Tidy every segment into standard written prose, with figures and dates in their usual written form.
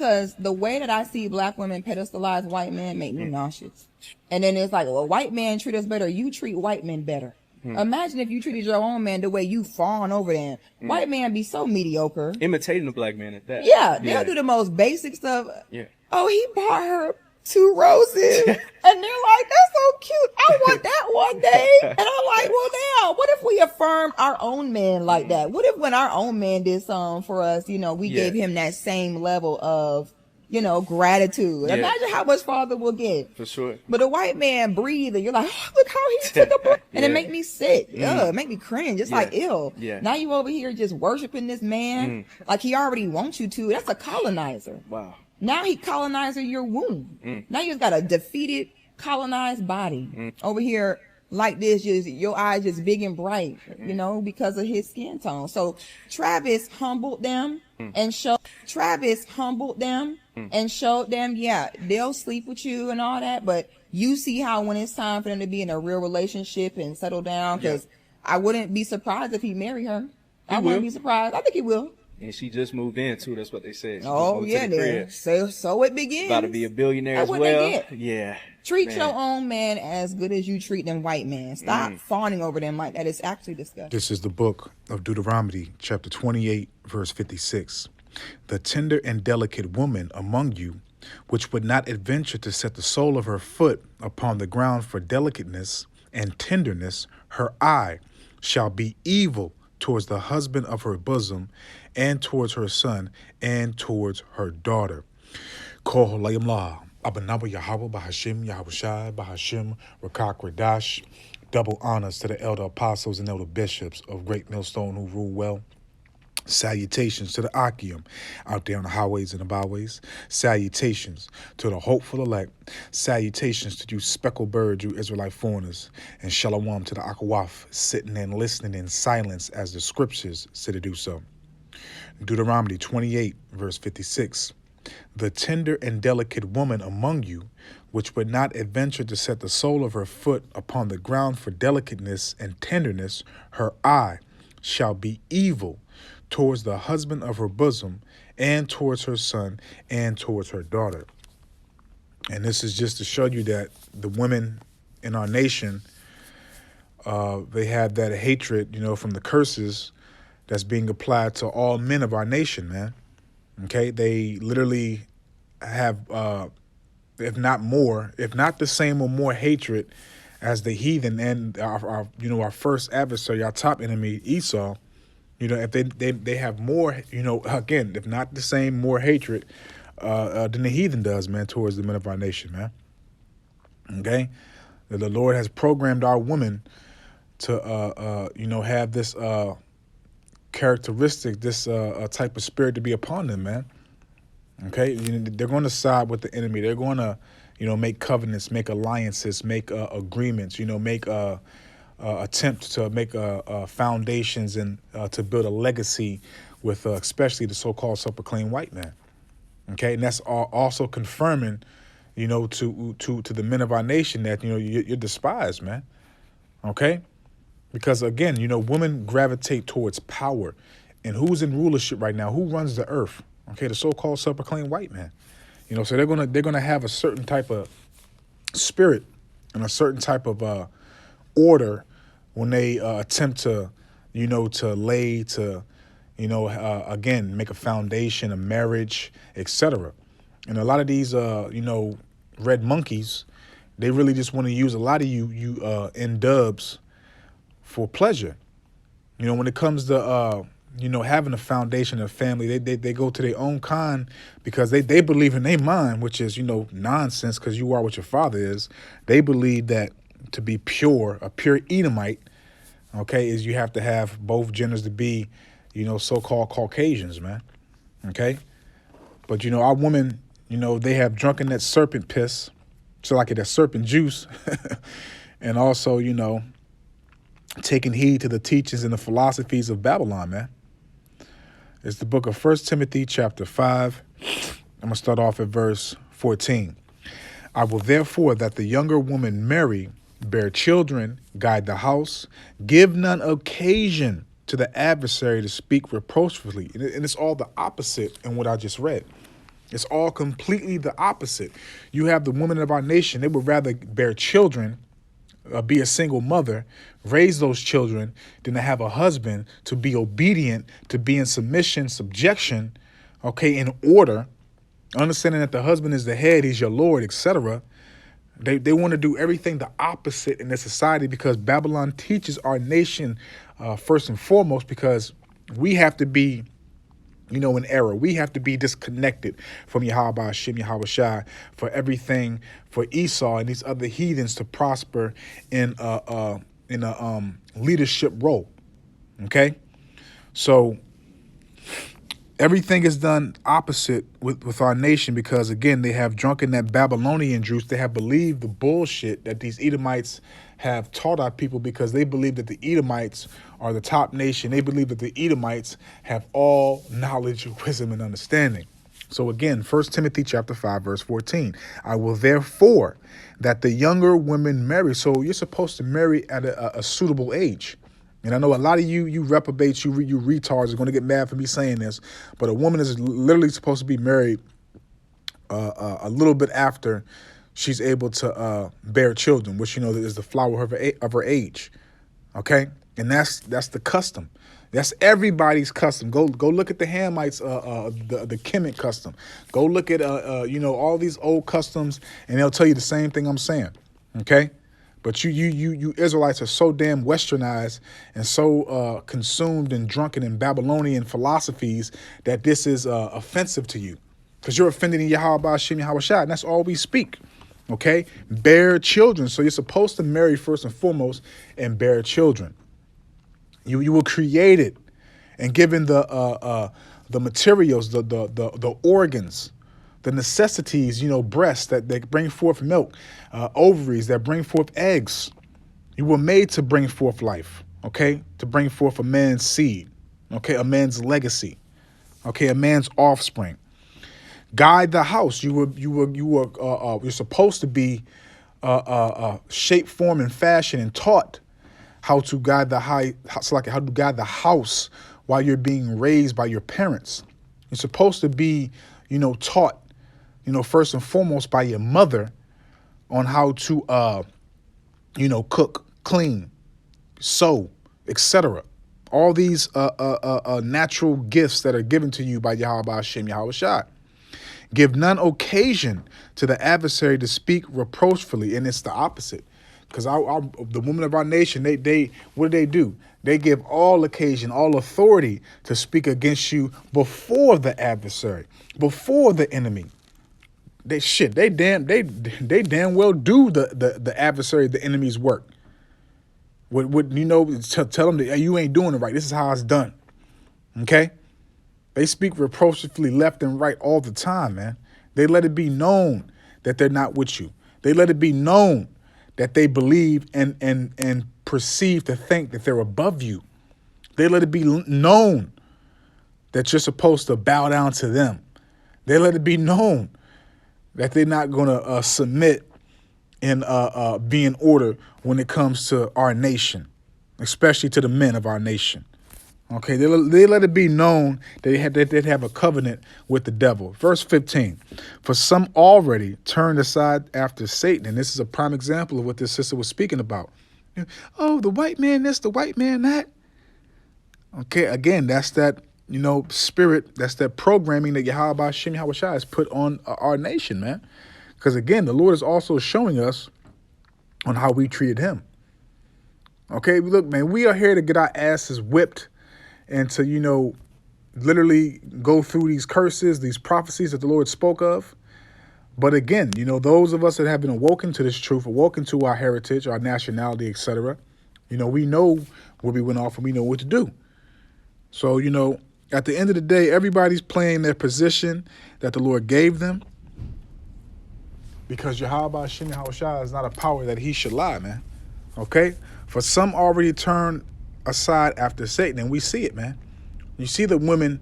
because the way that I see black women pedestalize white men make me nauseous. And then it's like, well, white men treat us better. You treat white men better. Imagine if you treated your own man the way you fawn over them. White man be so mediocre. Imitating the black man at that. Yeah, they'll do the most basic stuff. Yeah. Oh, he bought her 2 roses. And they're like, that's so cute. I want that one day. And I'm like, well, now, what if we affirm our own man like that? What if when our own man did something for us, you know, we gave him that same level of, you know, gratitude. Imagine how much farther we'll get. For sure. But a white man breathe and you're like, oh, look how he took a breath. And it make me sick. It make me cringe. It's like, ew. Now you over here just worshiping this man like he already wants you to. That's a colonizer. Wow. Now he colonizer your womb. Now you just got a defeated, colonized body over here like this. Just your eyes just big and bright, you know, because of his skin tone. So Travis humbled them and showed them, yeah, they'll sleep with you and all that, but you see how when it's time for them to be in a real relationship and settle down, because I wouldn't be surprised if he married her. I wouldn't be surprised. I think he will. And she just moved in too. That's what they said. Oh yeah, then so it begins. About to be a billionaire as well. Yeah. Treat your own man as good as you treat them white men. Stop fawning over them like that. It's actually disgusting. This is the book of Deuteronomy, chapter 28, verse 56. The tender and delicate woman among you, which would not adventure to set the sole of her foot upon the ground for delicateness and tenderness, her eye shall be evil towards the husband of her bosom, and towards her son, and towards her daughter. Koholayim La, Abanawa Yahweh Bahashim, Yahushai Bahashim, Rakak Radash. Double honors to the elder apostles and elder bishops of Great Millstone who rule well. Salutations to the Achium out there on the highways and the byways. Salutations to the hopeful elect. Salutations to you speckled birds, you Israelite foreigners. And shalom to the Akawaf, sitting and listening in silence as the scriptures say to do so. Deuteronomy 28, verse 56. The tender and delicate woman among you, which would not adventure to set the sole of her foot upon the ground for delicateness and tenderness, her eye shall be evil towards the husband of her bosom, and towards her son, and towards her daughter. And this is just to show you that the women in our nation, they have that hatred, you know, from the curses that's being applied to all men of our nation, man. Okay, they literally have, if not the same or more hatred as the heathen and our first adversary, our top enemy, Esau. You know, if they have more, you know, again, if not the same, more hatred than the heathen does, man, towards the men of our nation, man. Okay? The Lord has programmed our women to, have this characteristic, this type of spirit to be upon them, man. Okay? They're going to side with the enemy. They're going to, make covenants, make alliances, make agreements, make attempt to make foundations and to build a legacy with especially the so-called self-proclaimed white man. Okay, and that's also confirming, to the men of our nation that you're despised, man. Okay, because again, women gravitate towards power, and who's in rulership right now? Who runs the earth? Okay, the so-called self-proclaimed white man. So they're gonna have a certain type of spirit and a certain type of order when they attempt to, again, make a foundation, a marriage, etc. And a lot of these, red monkeys, they really just want to use a lot of you in dubs for pleasure. When it comes to, having a foundation, a family, they go to their own kind because they believe in their mind, which is, nonsense because you are what your father is. They believe that to be pure, a pure Edomite, okay, is you have to have both genders to be, so-called Caucasians, man. Okay? But, our women, they have drunken that serpent piss, so like that serpent juice, and also, taking heed to the teachings and the philosophies of Babylon, man. It's the book of 1 Timothy chapter 5. I'm going to start off at verse 14. I will therefore that the younger woman marry, bear children, guide the house, give none occasion to the adversary to speak reproachfully. And it's all the opposite in what I just read. It's all completely the opposite. You have the women of our nation, they would rather bear children, be a single mother, raise those children, than to have a husband, to be obedient, to be in submission, subjection, okay, in order, understanding that the husband is the head, he's your Lord, etc. They want to do everything the opposite in their society because Babylon teaches our nation first and foremost because we have to be, in error. We have to be disconnected from Yahweh Hashem, Yahweh Shai for everything for Esau and these other heathens to prosper in a leadership role. Okay, so everything is done opposite with our nation because, again, they have drunken that Babylonian juice. They have believed the bullshit that these Edomites have taught our people because they believe that the Edomites are the top nation. They believe that the Edomites have all knowledge, wisdom, and understanding. So again, 1 Timothy chapter 5, verse 14, I will therefore that the younger women marry. So you're supposed to marry at a suitable age. And I know a lot of you reprobates, you retards are going to get mad for me saying this, but a woman is literally supposed to be married a little bit after she's able to bear children, which is the flower of her age. Okay, and that's the custom. That's everybody's custom. Go look at the Hamites, the Kemet custom. Go look at all these old customs, and they'll tell you the same thing I'm saying. Okay. But you Israelites are so damn westernized and so consumed and drunken in Babylonian philosophies that this is offensive to you. Because you're offending Yahweh Hashem Yahweh Shai, and that's all we speak. Okay? Bear children. So you're supposed to marry first and foremost and bear children. You were created and given the materials, the organs, the necessities, breasts that bring forth milk, ovaries that bring forth eggs. You were made to bring forth life, okay? To bring forth a man's seed, okay? A man's legacy, okay? A man's offspring. Guide the house. You're supposed to be shaped, formed, and fashioned and taught how to guide how to guide the house while you're being raised by your parents. You're supposed to be, taught, first and foremost by your mother on how to, cook, clean, sew, etc. All these natural gifts that are given to you by Yahweh Hashem, Yahweh Shai. Give none occasion to the adversary to speak reproachfully, and it's the opposite. Because the women of our nation, they what do? They give all occasion, all authority to speak against you before the adversary, before the enemy. They damn well do the adversary, the enemy's work. Tell them that you ain't doing it right. This is how it's done. Okay? They speak reproachfully left and right all the time, man. They let it be known that they're not with you. They let it be known that they believe and perceive to think that they're above you. They let it be known that you're supposed to bow down to them. They let it be known that they're not going to submit and be in order when it comes to our nation, especially to the men of our nation. Okay, they let it be known that they'd have a covenant with the devil. Verse 15, for some already turned aside after Satan. And this is a prime example of what this sister was speaking about. Oh, the white man this, the white man that. Okay, again, that's that, spirit, that's that programming that Yahweh Hashem Yahweh Shai has put on our nation, man. Because again, the Lord is also showing us on how we treated him. Okay, look, man, we are here to get our asses whipped and to, literally go through these curses, these prophecies that the Lord spoke of. But again, those of us that have been awoken to this truth, awoken to our heritage, our nationality, etc., we know where we went off and we know what to do. So, at the end of the day, everybody's playing their position that the Lord gave them, because Yahweh Hashem Yahweh Shai is not a power that he should lie, man. Okay? For some already turned aside after Satan, and we see it, man. You see the women,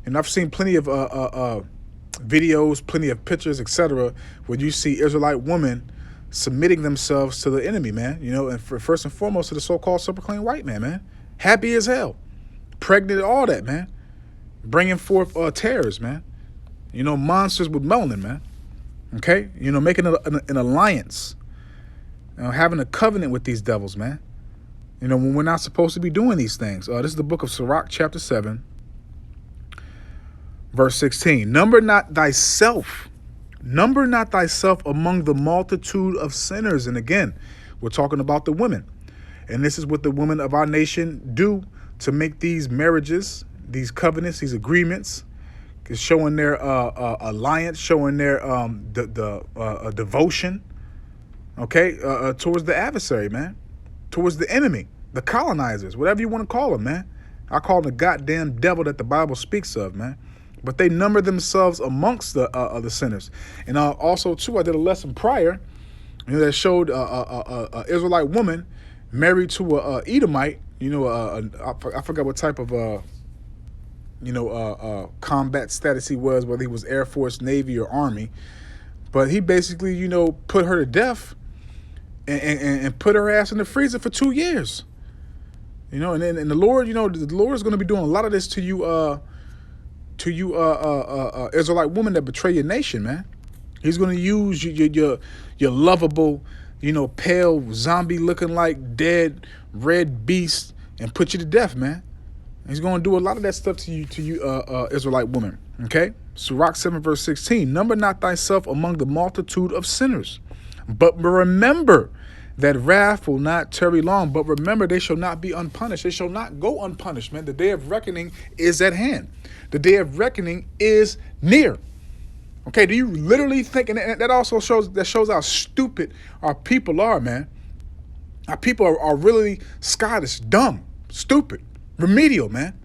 and I've seen plenty of videos, plenty of pictures, etc., where you see Israelite women submitting themselves to the enemy, man. And first and foremost to the so-called super clean white man. Happy as hell, pregnant, all that, man. Bringing forth terrors, man. monsters with melanin, man. Okay? Making an alliance. Having a covenant with these devils, man. When we're not supposed to be doing these things. This is the book of Sirach, chapter 7, verse 16. Number not thyself among the multitude of sinners. And again, we're talking about the women. And this is what the women of our nation do to make these marriages, these covenants, these agreements, showing their alliance, showing their devotion, okay, towards the adversary, man, towards the enemy, the colonizers, whatever you want to call them, man. I call them the goddamn devil that the Bible speaks of, man. But they number themselves amongst the sinners. And also, too, I did a lesson prior, that showed a Israelite woman married to a Edomite. I forgot what type of combat status he was, whether he was Air Force, Navy, or Army. But he basically, put her to death and put her ass in the freezer for 2 years. And the Lord, the Lord is going to be doing a lot of this to you Israelite woman that betray your nation, man. He's going to use your lovable, pale zombie looking like dead red beast and put you to death, man. He's going to do a lot of that stuff to you Israelite woman. Okay? Sirach 7 verse 16. Number not thyself among the multitude of sinners, but remember that wrath will not tarry long. But remember, they shall not be unpunished. They shall not go unpunished, man. The day of reckoning is at hand. The day of reckoning is near. Okay, do you literally think, and that also shows how stupid our people are, man. Our people are really Scottish, dumb, stupid, remedial, man.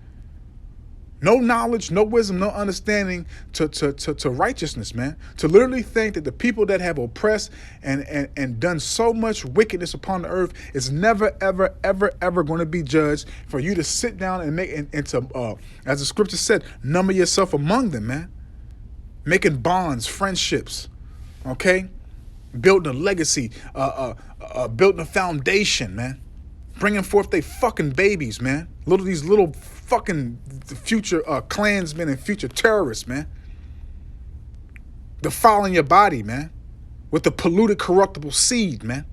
No knowledge, no wisdom, no understanding to righteousness, man. To literally think that the people that have oppressed and done so much wickedness upon the earth is never, ever, ever, ever going to be judged. For you to sit down and make into, as the scripture said, number yourself among them, man. Making bonds, friendships, okay? Building a legacy, building a foundation, man. Bringing forth they fucking babies, man. These little fucking future Klansmen and future terrorists, man. Defiling your body, man, with the polluted, corruptible seed, man.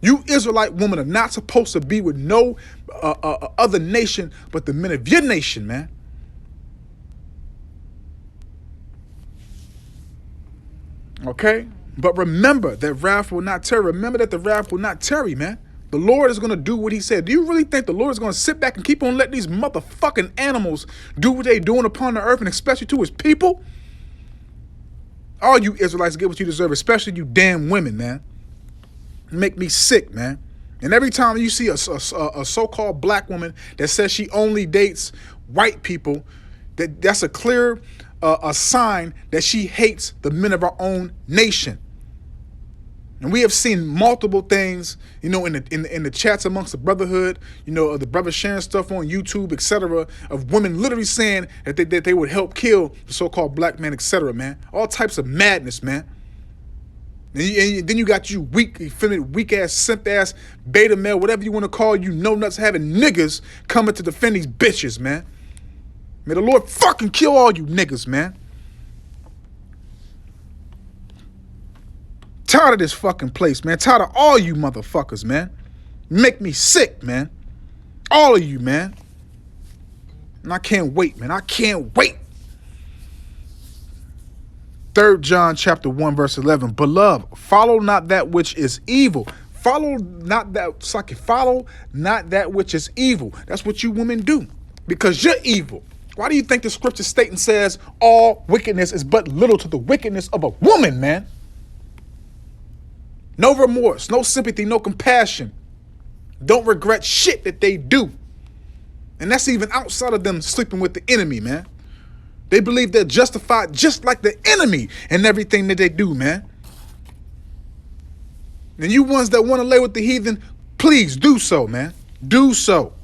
You Israelite women are not supposed to be with no other nation but the men of your nation, man. Okay? But remember that wrath will not tarry. Remember that the wrath will not tarry, man. The Lord is going to do what he said. Do you really think the Lord is going to sit back and keep on letting these motherfucking animals do what they're doing upon the earth, and especially to his people? All you Israelites get what you deserve, especially you damn women, man. Make me sick, man. And every time you see a so-called black woman that says she only dates white people, that's a clear a sign that she hates the men of our own nation. And we have seen multiple things, in the chats amongst the brotherhood, the brothers sharing stuff on YouTube, etc., of women literally saying that they would help kill the so-called black man, etc., man. All types of madness, man. And then you got you weak, effeminate, weak-ass, simp-ass, beta male, whatever you want to call you, no-nuts having niggas coming to defend these bitches, man. May the Lord fucking kill all you niggas, man. Tired of this fucking place, man. Tired of all you motherfuckers, man. Make me sick, man. All of you, man. And I can't wait, man. I can't wait. 3 John chapter 1, verse 11. Beloved, follow not that which is evil. Follow not that which is evil. That's what you women do. Because you're evil. Why do you think the scripture stating says all wickedness is but little to the wickedness of a woman, man? No remorse, no sympathy, no compassion. Don't regret shit that they do. And that's even outside of them sleeping with the enemy, man. They believe they're justified just like the enemy in everything that they do, man. And you ones that want to lay with the heathen, please do so, man. Do so.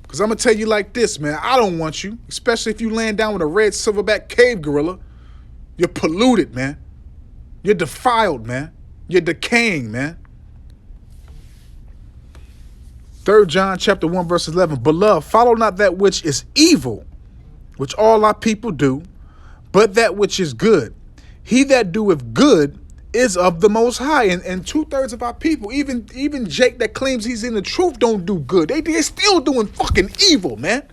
Because I'm going to tell you like this, man. I don't want you, especially if you laying down with a red silverback cave gorilla. You're polluted, man. You're defiled, man. You're decaying, man. 3 John chapter 1, verse 11. Beloved, follow not that which is evil, which all our people do, but that which is good. He that doeth good is of the Most High. And 2/3 of our people, even Jake that claims he's in the truth, don't do good. They're still doing fucking evil, man.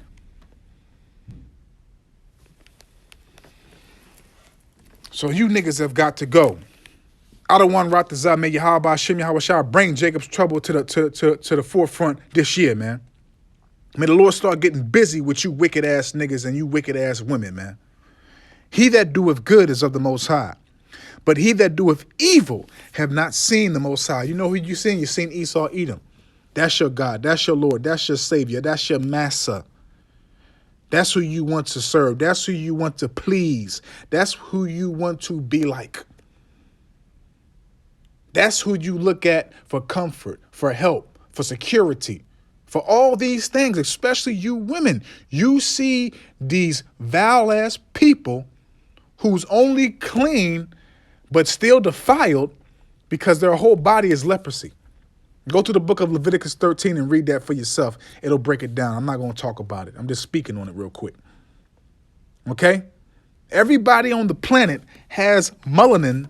So you niggas have got to go. I don't want Ratazah, may Yahweh Hashem Yahweh bring Jacob's trouble to the forefront this year, man. May the Lord start getting busy with you wicked ass niggas and you wicked ass women, man. He that doeth good is of the Most High, but he that doeth evil have not seen the Most High. You know who you seen? You seen Esau, Edom. That's your God. That's your Lord. That's your Savior. That's your Master. That's who you want to serve. That's who you want to please. That's who you want to be like. That's who you look at for comfort, for help, for security, for all these things, especially you women. You see these vile-ass people who's only clean but still defiled because their whole body is leprosy. Go to the book of Leviticus 13 and read that for yourself. It'll break it down. I'm not going to talk about it. I'm just speaking on it real quick. Okay? Everybody on the planet has melanin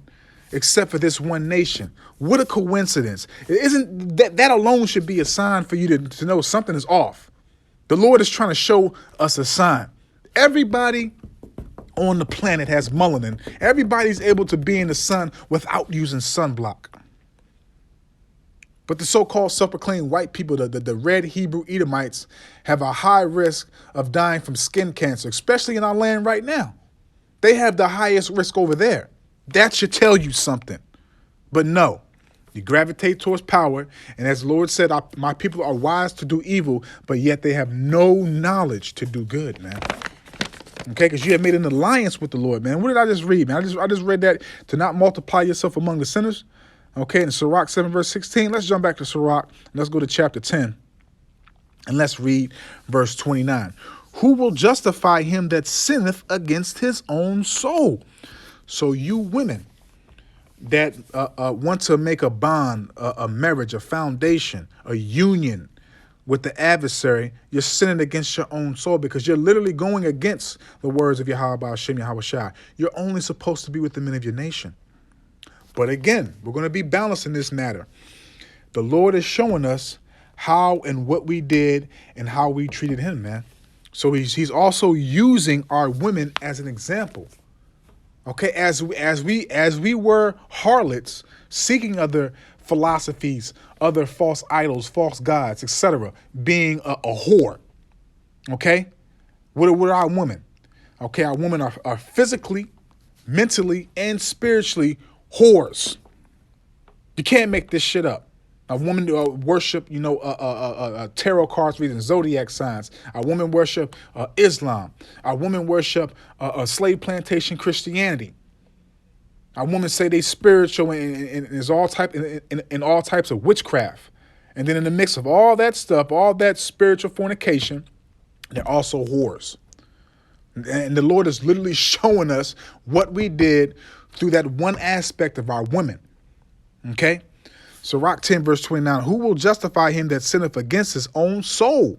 except for this one nation. What a coincidence. Isn't that alone should be a sign for you to know something is off. The Lord is trying to show us a sign. Everybody on the planet has melanin. Everybody's able to be in the sun without using sunblock. But the so-called self-proclaimed white people, the red Hebrew Edomites, have a high risk of dying from skin cancer, especially in our land right now. They have the highest risk over there. That should tell you something. But no, you gravitate towards power. And as the Lord said, my people are wise to do evil, but yet they have no knowledge to do good, man. Okay, because you have made an alliance with the Lord, man. What did I just read, man? I just read that to not multiply yourself among the sinners. Okay, in Sirach 7, verse 16. Let's jump back to Sirach. And let's go to chapter 10. And let's read verse 29. Who will justify him that sinneth against his own soul? So you women that want to make a bond, a marriage, a foundation, a union with the adversary, you're sinning against your own soul because you're literally going against the words of Yahweh Hashem Yahweh Shai. You're only supposed to be with the men of your nation. But again, we're going to be balanced in this matter. The Lord is showing us how and what we did and how we treated him, man. So he's also using our women as an example. Okay, as we were harlots seeking other philosophies, other false idols, false gods, etc., being a whore. Okay, what are our women? Okay, our women are physically, mentally, and spiritually whores. You can't make this shit up. A woman worship, tarot cards, reading zodiac signs. A woman worship Islam. A woman worship slave plantation Christianity. A woman say they spiritual and is all all types of witchcraft. And then in the mix of all that stuff, all that spiritual fornication, they're also whores. And the Lord is literally showing us what we did through that one aspect of our women. Okay? Sirach 10 verse 29, who will justify him that sinneth against his own soul?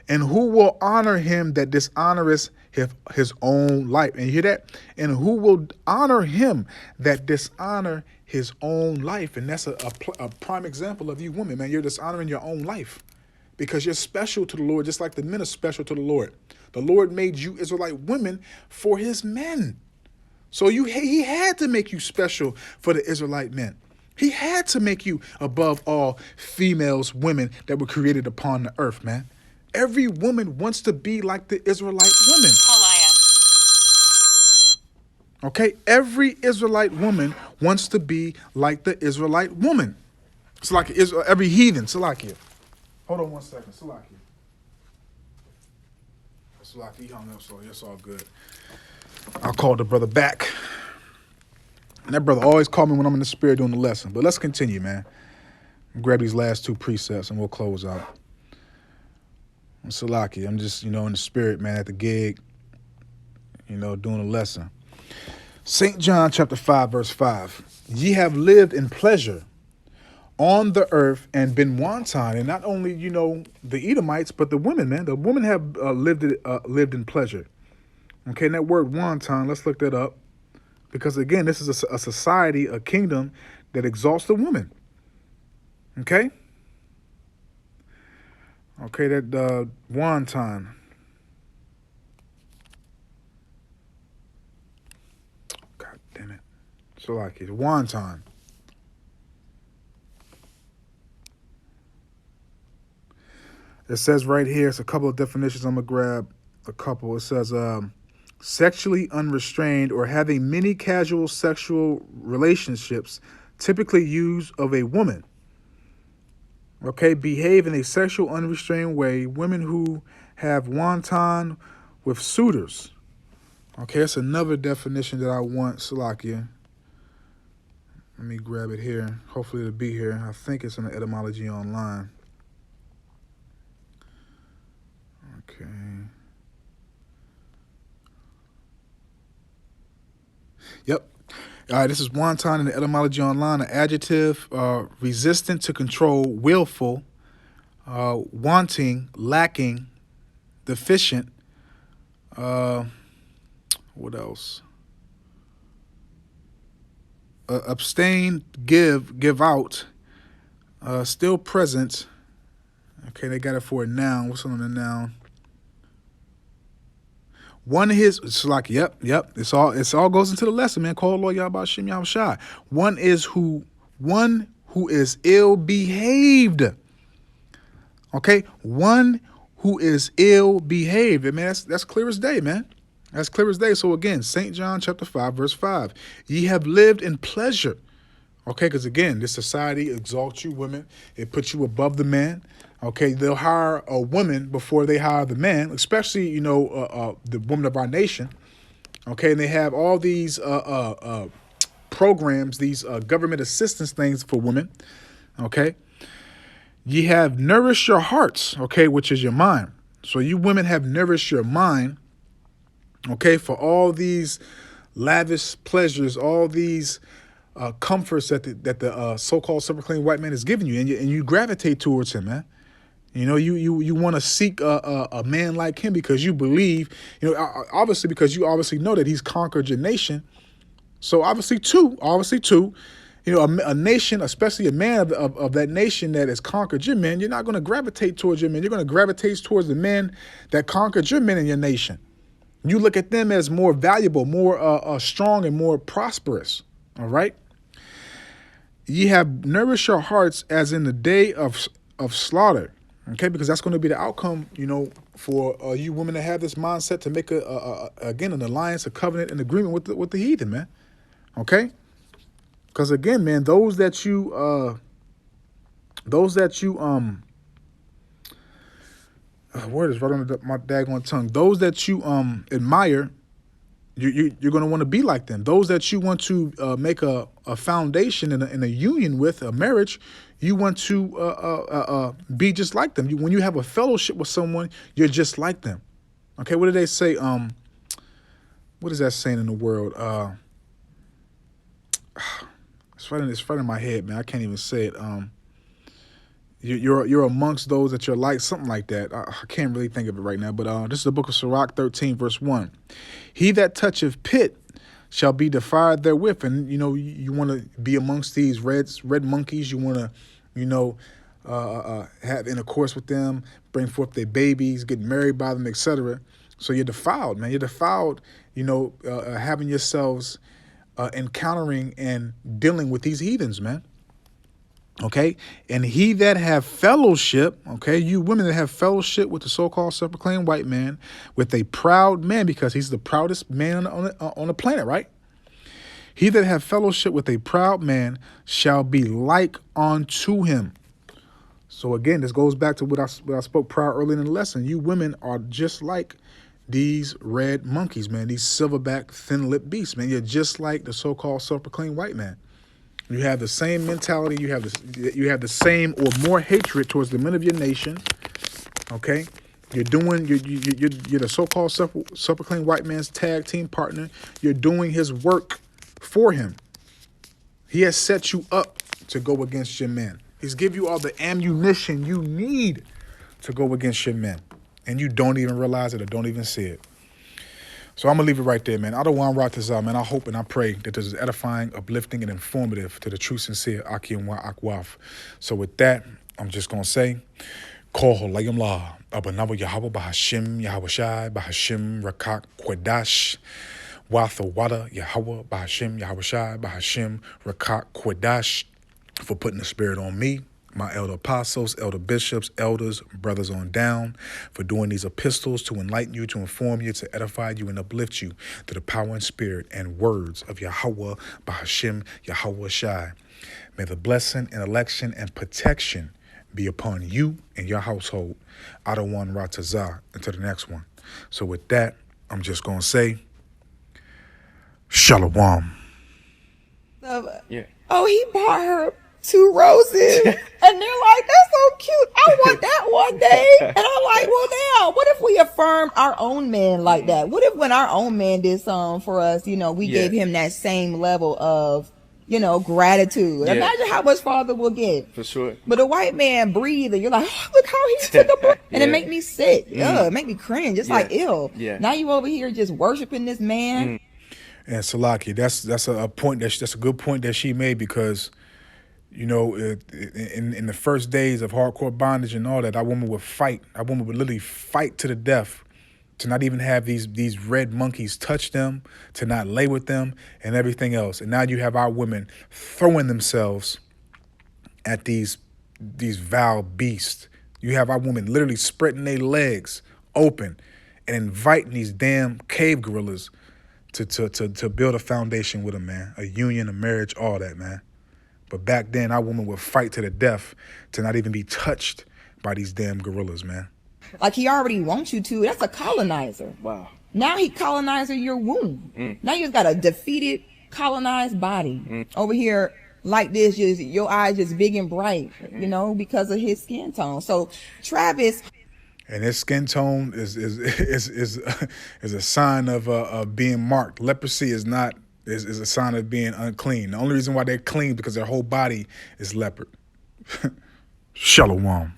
And who will honor him that dishonoreth his own life? And you hear that? And who will honor him that dishonor his own life? And that's a prime example of you women, man. You're dishonoring your own life because you're special to the Lord, just like the men are special to the Lord. The Lord made you Israelite women for his men. So he had to make you special for the Israelite men. He had to make you above all females, women that were created upon the earth, man. Every woman wants to be like the Israelite woman. Okay? Every Israelite woman wants to be like the Israelite woman. It's like every heathen. Salakia. Hold on one second. Salakia. Salakia, he hung up, so it's all good. I'll call the brother back. And that brother always call me when I'm in the spirit doing the lesson. But let's continue, man. Grab these last two precepts and we'll close out. Salaki, I'm just, in the spirit, man, at the gig, doing a lesson. St. John chapter 5, verse 5. Ye have lived in pleasure on the earth and been wanton. And not only, the Edomites, but the women, man. The women have lived in pleasure. Okay, and that word wonton, let's look that up. Because again, this is a society, a kingdom that exalts the woman. Okay? Okay, that wonton. God damn it. So like it's wonton. It says right here, it's a couple of definitions. I'm going to grab a couple. It says sexually unrestrained or having many casual sexual relationships, typically used of a woman. Okay, behave in a sexual unrestrained way. Women who have wonton with suitors. Okay, that's another definition that I want, Salakia. Let me grab it here. Hopefully it'll be here. I think it's in the etymology online. Okay. Yep. All right, this is wonton in the etymology online. An adjective, resistant to control, willful, wanting, lacking, deficient. What else? Abstain, give out, still present. Okay, they got it for a noun. What's on the noun? One his, it's like, yep. It's all goes into the lesson, man. Call Lord Yahweh Shem Yahweh Shai. One who is ill behaved. Okay, one who is ill behaved. Man, that's clear as day, man. That's clear as day. So again, St. John chapter 5, verse 5. Ye have lived in pleasure. Okay, because again, this society exalts you women. It puts you above the man. Okay, they'll hire a woman before they hire the man, especially, the woman of our nation. Okay, and they have all these programs, these government assistance things for women. Okay, ye have nourished your hearts, okay, which is your mind. So you women have nourished your mind, okay, for all these lavish pleasures, all these comforts that the so-called super clean white man is giving you, and you gravitate towards him, man. You want to seek a man like him because you believe, obviously because you obviously know that he's conquered your nation. So obviously too, a nation, especially a man of that nation that has conquered your men, you're not going to gravitate towards your men. You're going to gravitate towards the men that conquered your men in your nation. You look at them as more valuable, more strong, and more prosperous. All right. Ye have nourished your hearts as in the day of slaughter. Okay, because that's going to be the outcome, for you women to have this mindset to make again an alliance, a covenant, an agreement with the heathen, man. Okay, because again, man, those that you word is right on my daggone tongue. Those that you admire, you're going to want to be like them. Those that you want to make a foundation in a union with, a marriage, you want to be just like them. When you have a fellowship with someone, you're just like them. Okay, what do they say? What is that saying in the world? It's right in my head, man. I can't even say it. You're amongst those that you're like, something like that. I can't really think of it right now, but this is the book of Sirach 13, verse 1. He that toucheth pit shall be defiled therewith. And, you want to be amongst these red monkeys. You want to, have intercourse with them, bring forth their babies, get married by them, etc. So you're defiled, man. You're defiled, having yourselves encountering and dealing with these heathens, man. Okay, and he that have fellowship, okay, you women that have fellowship with the so-called self-proclaimed white man, with a proud man, because he's the proudest man on the planet, right? He that have fellowship with a proud man shall be like unto him. So again, this goes back to what I spoke prior earlier in the lesson. You women are just like these red monkeys, man. These silverback, thin-lipped beasts, man. You're just like the so-called self-proclaimed white man. You have the same mentality. You have the same or more hatred towards the men of your nation. Okay, you're the so-called self-proclaimed white man's tag team partner. You're doing his work for him. He has set you up to go against your men. He's give you all the ammunition you need to go against your men, and you don't even realize it or don't even see it. So I'm going to leave it right there, man. Adawan Ratazah, man. I hope and I pray that this is edifying, uplifting, and informative to the true, sincere Aki and Wa Akwaf. So with that, I'm just going to say, Koho Layam La, Abanawa Yahweh Bahashim, Yahweh Shai, Bahashim, Rakak, Kwadash, Watha Wada, Yahweh Bahashim, Yahweh Shai, Bahashim, Rakak, Kwadash, for putting the spirit on me, my elder apostles, elder bishops, elders, brothers on down, for doing these epistles to enlighten you, to inform you, to edify you, and uplift you to the power and spirit and words of Yahweh, Bahashim, Yahweh Shai. May the blessing and election and protection be upon you and your household. Adawan Ratazah. Until the next one. So with that, I'm just going to say, Shalom. Yeah. Oh, he bought her 2 roses. And they're like, that's so cute. I want that one day. And I'm like, well, now, what if we affirm our own man like that? What if when our own man did something for us, we gave him that same level of, gratitude? Imagine how much farther we'll get. For sure. But a white man breathe and you're like, oh, look how he took a breath. And it make me sick. It make me cringe. It's like, ew. Yeah. Now you over here just worshiping this man. And Salaki, that's a point that's a good point that she made, because in the first days of hardcore bondage and all that, that woman would fight. That woman would literally fight to the death to not even have these red monkeys touch them, to not lay with them, and everything else. And now you have our women throwing themselves at these vile beasts. You have our women literally spreading their legs open and inviting these damn cave gorillas to build a foundation with them, man. A union, a marriage, all that, man. But back then, our woman would fight to the death to not even be touched by these damn gorillas, man. Like he already wants you to. That's a colonizer. Wow. Now he colonizing your womb. Now you got a defeated, colonized body over here like this. Just your eyes just big and bright, because of his skin tone. So Travis. And his skin tone is a sign of being marked. Leprosy is a sign of being unclean. The only reason why they're clean because their whole body is leopard. Shalom.